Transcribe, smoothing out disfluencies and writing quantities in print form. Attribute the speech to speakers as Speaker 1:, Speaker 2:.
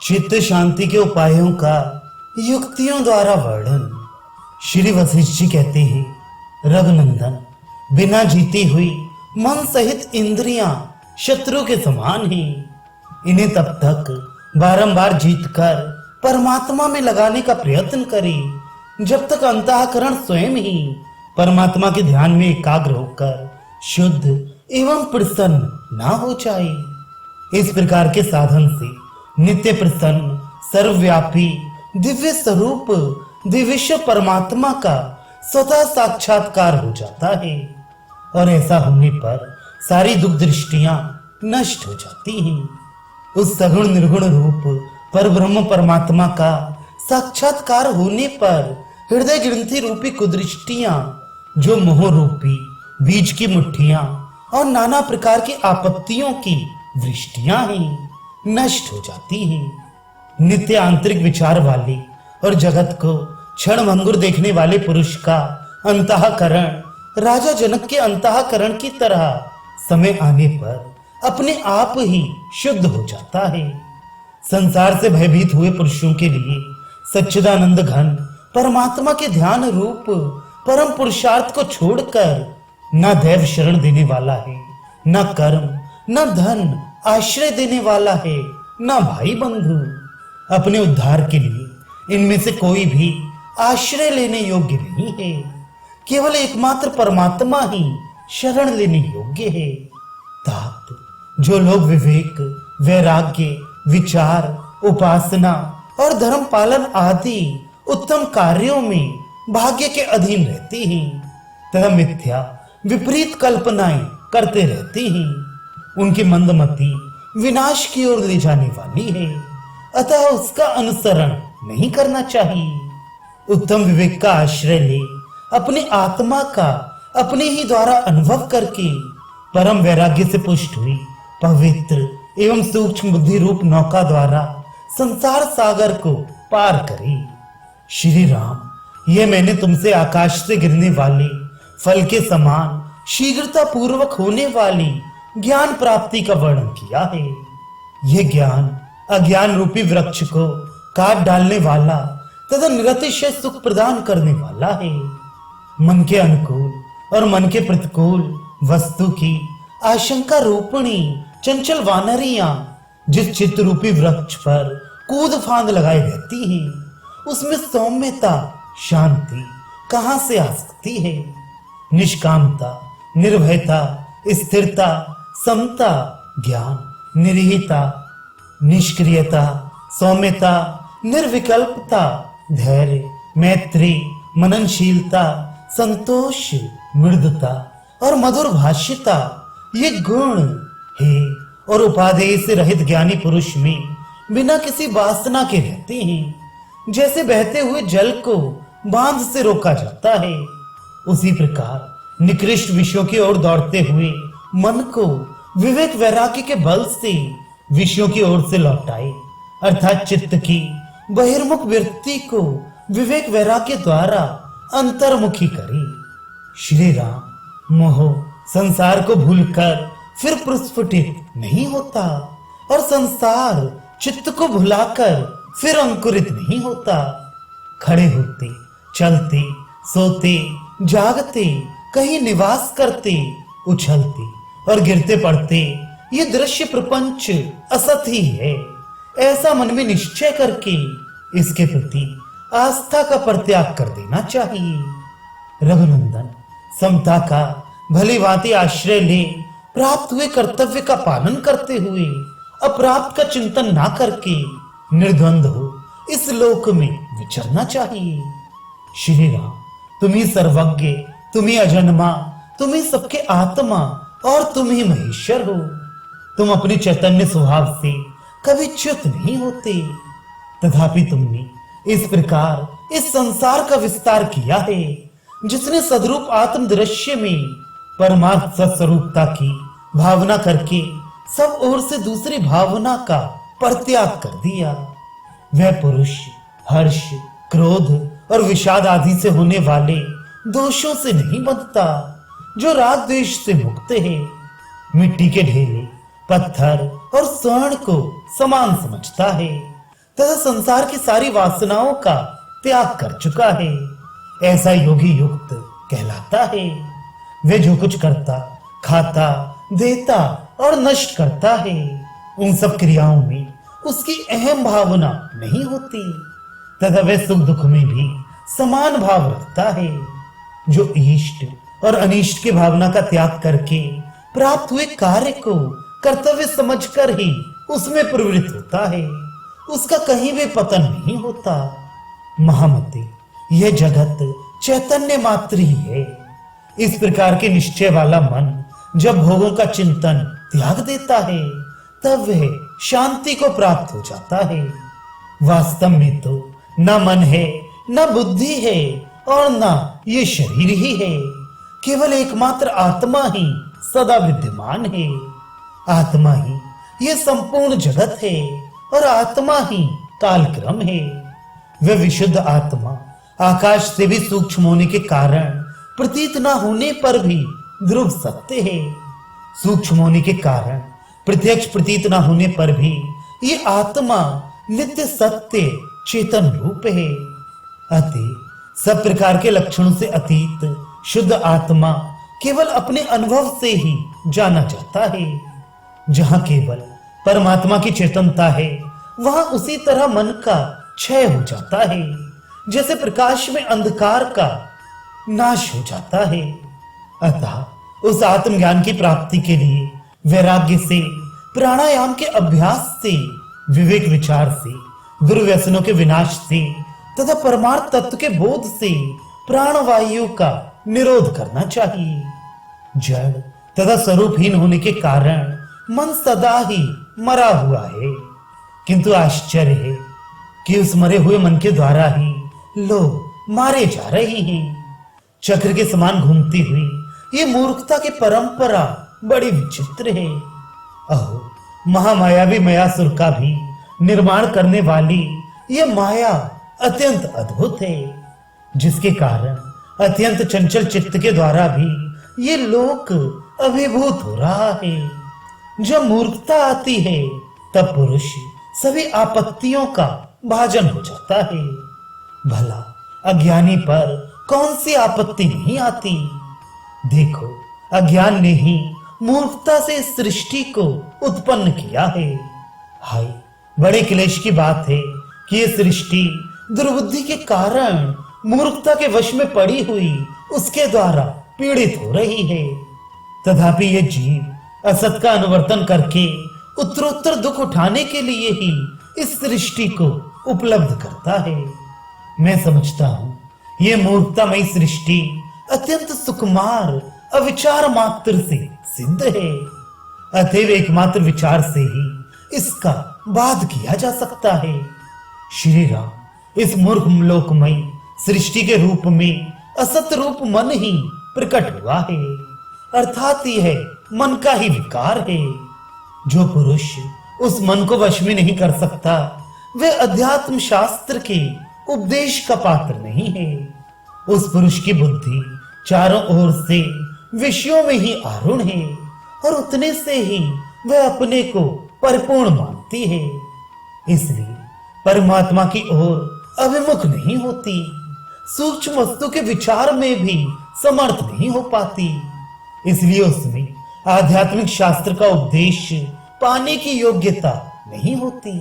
Speaker 1: चित्त शांति के उपायों का युक्तियों द्वारा वर्णन। श्री वशिष्ठ जी कहते हैं, रघुनंदन, बिना जीती हुई मन सहित इंद्रियां शत्रु के समान हैं। इन्हें तब तक बारंबार जीतकर परमात्मा में लगाने का प्रयत्न करें जब तक अंतःकरण स्वयं ही परमात्मा के ध्यान में एकाग्र होकर शुद्ध एवं प्रसन्न ना हो जाए। इस प्रकार के साधन से नित्य प्रसन्न सर्वव्यापी दिव्य स्वरूप दिव्य परमात्मा का स्वतः साक्षात्कार हो जाता है और ऐसा होने पर सारी दुख दृष्टियां नष्ट हो जाती हैं। उस सगुण निर्गुण रूप पर ब्रह्म परमात्मा का साक्षात्कार होने पर हृदय ग्रंथि रूपी कुदृष्टियां, जो मोह रूपी बीज की मुट्ठियां और नाना प्रकार की आपत्तियों की वृष्टियां हैं, नष्ट हो जाती हैं। नित्य आंतरिक विचार वाले और जगत को क्षण भंगुर देखने वाले पुरुष का अंतःकरण राजा जनक के अंतःकरण की तरह समय आने पर अपने आप ही शुद्ध हो जाता है। संसार से भयभीत हुए पुरुषों के लिए सच्चिदानंद घन परमात्मा के ध्यान रूप परम पुरुषार्थ को छोड़कर न दैव शरण देने वाला है, न कर्म, न धन आश्रय देने वाला है, न भाई बंधु। अपने उद्धार के लिए इनमें से कोई भी आश्रय लेने योग्य नहीं है। केवल एकमात्र परमात्मा ही शरण लेने योग्य है। तात जो लोग विवेक, वैराग्य, विचार, उपासना और धर्म पालन आदि उत्तम कार्यों में भाग्य के अधीन रहते हैं तथा मिथ्या विपरीत कल्पनाएं करते रहते हैं, उनकी मंदमति विनाश की ओर ले जाने वाली है, अतः उसका अनुसरण नहीं करना चाहिए। उत्तम विवेक का आश्रय ले अपनी आत्मा का अपने ही द्वारा अनुभव करके परम वैराग्य से पुष्ट हुई पवित्र एवं सूक्ष्म बुद्धि रूप नौका द्वारा संसार सागर को पार करे। श्री राम, यह मैंने तुमसे आकाश से गिरने वाले फल के समान शीघ्रता पूर्वक होने वाली ज्ञान प्राप्ति का वर्णन किया है। यह ज्ञान अज्ञान रूपी वृक्ष को काट डालने वाला तथा निरतिशय सुख प्रदान करने वाला है। मन के अनुकूल और मन के प्रतिकूल वस्तु की आशंका रूपणी चंचल वानरियां जिस चित्त रूपी वृक्ष पर कूद फांद लगाए रहती हैं, उसमें सौम्यता शांति कहां से आ सकती है। निष्कामता, निर्भयता, स्थिरता, समता, ज्ञान, निरीहता, निष्क्रियता, सौम्यता, निर्विकल्पता, धैर्य, मैत्री, मननशीलता, संतोष, मृदुता और मधुर भाष्यता ये गुण है और उपादेय से रहित ज्ञानी पुरुष में बिना किसी वासना के रहते हैं। जैसे बहते हुए जल को बांध से रोका जाता है, उसी प्रकार निकृष्ट विषयों की ओर दौड़ते हुए मन को विवेक वैराग्य के बल से विषयों की ओर से लौटाए, अर्थात चित्त की बहिर्मुख वृत्ति को विवेक वैराग्य द्वारा अंतर्मुखी करे। श्री राम, मोह संसार को भूलकर फिर प्रस्फुटित नहीं होता और संसार चित्त को भुलाकर फिर अंकुरित नहीं होता। खड़े होते, चलते, सोते, जागते, कहीं निवास करते, उछलते और गिरते पड़ते ये दृश्य प्रपंच असत ही है, ऐसा मन में निश्चय करके इसके प्रति आस्था का परित्याग कर देना चाहिए। रघुनंदन, समता का भली भांति आश्रय ले प्राप्त हुए कर्तव्य का पालन करते हुए अप्राप्त का चिंतन ना करके निर्द्वंद हो इस लोक में विचरना चाहिए। श्री राम, तुम ही सर्वज्ञ, तुम ही अजन्मा, तुम ही सबके आत्मा और तुम ही महेश्वर हो। तुम अपने चैतन्य स्वभाव से कभी च्युत नहीं होते, तथापि तुमने इस प्रकार इस संसार का विस्तार किया है जिसने सदरूप आत्म दृश्य में परमार्थ सत्स्वरूपता की भावना करके सब ओर से दूसरी भावना का परित्याग कर दिया। वह पुरुष हर्ष, क्रोध और विषाद आदि से होने वाले दोषों से नहीं बंधता जो राग द्वेष से मुक्त है। मिट्टी के ढेले, पत्थर और स्वर्ण को समान समझता है तथा संसार की सारी वासनाओं का त्याग कर चुका है, ऐसा योगी युक्त कहलाता है। वे जो कुछ करता, खाता, देता और नष्ट करता है, उन सब क्रियाओं में उसकी अहम भावना नहीं होती तथा वह सुख दुख में भी समान भाव रखता है। जो इष्ट और अनिष्ट की भावना का त्याग करके प्राप्त हुए कार्य को कर्तव्य समझकर ही उसमें प्रवृत्त होता है, उसका कहीं भी पतन नहीं होता। महामते, यह जगत चैतन्य मात्र ही है। इस प्रकार के निश्चय वाला मन जब भोगों का चिंतन त्याग देता है, तब वह शांति को प्राप्त हो जाता है। वास्तव में तो न मन है, न बुद्धि है और न ये शरीर ही है, केवल एकमात्र आत्मा ही सदा विद्यमान है। आत्मा ही ये संपूर्ण जगत है और आत्मा ही कालक्रम है। वह विशुद्ध आत्मा आकाश से भी सूक्ष्म होने के कारण प्रतीत न होने पर भी ध्रुव सत्य है। सूक्ष्म होने के कारण प्रत्यक्ष प्रतीत न होने पर भी ये आत्मा नित्य सत्य चेतन रूप है। अतः सब प्रकार के लक्षणों से अतीत शुद्ध आत्मा केवल अपने अनुभव से ही जाना जाता है। जहां केवल परमात्मा की चेतनता है, वहां उसी तरह मन का क्षय हो जाता है, जैसे प्रकाश में अंधकार का नाश हो जाता है। अतः उस आत्मज्ञान की प्राप्ति के लिए वैराग्य से, प्राणायाम के अभ्यास से, विवेक विचार से, दुर्व्यसनों के विनाश से तथा परमार्थ तत्व के बोध से प्राणवायु का निरोध करना चाहिए। जड़ तथा स्वरूपहीन होने के कारण मन सदा ही मरा हुआ है, किंतु आश्चर्य है कि उस मरे हुए मन के द्वारा ही लोग मारे जा रहे हैं। चक्र के समान घूमती हुई ये मूर्खता की परंपरा बड़ी विचित्र है। अहो, महामायावी मयासुर का भी निर्माण करने वाली ये माया अत्यंत अद्भुत है, जिसके कारण अत्यंत चंचल चित्त के द्वारा भी ये लोक अभिभूत हो रहा है। जब मूर्खता आती है, तब पुरुष सभी आपत्तियों का भाजन हो जाता है। भला अज्ञानी पर कौन सी आपत्ति नहीं आती? देखो, अज्ञान ने ही मूर्खता से इस सृष्टि को उत्पन्न किया है। हाय, बड़े क्लेश की बात है कि ये सृष्टि दुर्बुद्धि के कारण मूर्खता के वश में पड़ी हुई उसके द्वारा पीड़ित हो रही है। तथापि ये जीव असत का अनुवर्तन करके उत्तरोत्तर दुख उठाने के लिए ही इस सृष्टि को उपलब्ध करता है। मैं समझता हूँ ये मूर्खतामयी सृष्टि अत्यंत सुकुमार अविचार मात्र से सिद्ध है। अतएव एकमात्र विचार से ही इसका बाध किया जा सकता है। श्री राम इस मूर्ख लोकमयी सृष्टि के रूप में असत रूप मन ही प्रकट हुआ है, अर्थात यह मन का ही विकार है। जो पुरुष उस मन को वश में नहीं कर सकता, वह अध्यात्म शास्त्र के उपदेश का पात्र नहीं है। उस पुरुष की बुद्धि चारों ओर से विषयों में ही आरूढ़ है और उतने से ही वह अपने को परिपूर्ण मानती है, इसलिए परमात्मा की ओर अभिमुख नहीं होती, सूक्ष्म वस्तु के विचार में भी समर्थ नहीं हो पाती। इसलिए उसमें आध्यात्मिक शास्त्र का उपदेश पाने की योग्यता नहीं होती।